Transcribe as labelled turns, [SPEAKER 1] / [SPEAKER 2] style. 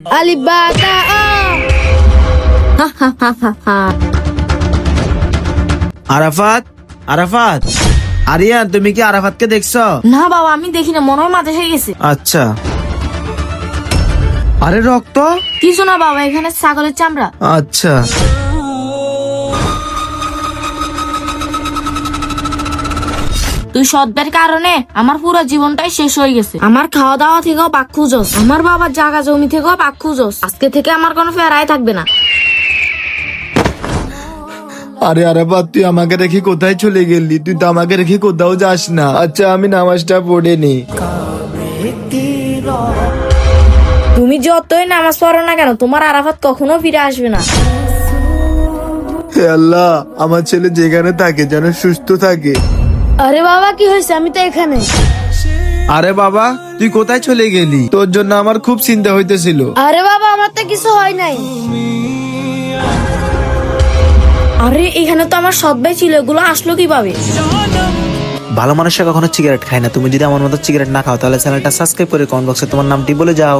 [SPEAKER 1] Alif ba ta
[SPEAKER 2] Arafat Arafat Aryan, তুমি কি আরাফাতকে দেখছো?
[SPEAKER 1] না বাবা, আমি দেখি না, মনে হয় মাথা খেয়ে গেছে।
[SPEAKER 2] আচ্ছা। আরে রক্ত?
[SPEAKER 1] কিছু না বাবা, এখানে ছাগলের চামড়া।
[SPEAKER 2] আচ্ছা।
[SPEAKER 1] তুই সৎবের কারণে আমার পুরো জীবনটাই শেষ হয়ে গেছে। আমার খাওয়া দাওয়া থেকেও পাক খুঁজোস, আমার বাবার জায়গা জমি থেকেও পাক খুঁজোস। আজকে থেকে আমার কোনো ফেরাই থাকবে না।
[SPEAKER 2] আরে আরাফাত, তুই আমাকে রেখে কোথায় চলে গেলি? তুই তো আমাকে রেখে কোথাও যাস না। আচ্ছা, আমি নামাজটা পড়ে নি।
[SPEAKER 1] তুমি যতই নামাজ পড়ো না কেন, তোমার আরাফাত কখনো ফিরে আসবে না।
[SPEAKER 2] হে আল্লাহ, আমার ছেলে যেখানে থাকে যেন সুস্থ থাকে।
[SPEAKER 1] আরে বাবা, কি হয়েছে? আমি তো এখানে।
[SPEAKER 2] আরে বাবা, তুই কোথায় চলে গেলি? তোর জন্য আমার খুব চিন্তা হইতেছিল।
[SPEAKER 1] আরে বাবা, আমার তো কিছু হয় নাই। আরে এখানে তো আমার সৎ ভাই ছিল, এগুলো আসলো কিভাবে?
[SPEAKER 3] ভালো মানুষরা কখনো সিগারেট খায় না। তুমি যদি আমার মতো সিগারেট না খাও তাহলে চ্যানেলটা সাবস্ক্রাইব করে কমেন্ট বক্সে তোমার নামটি বলে যাও।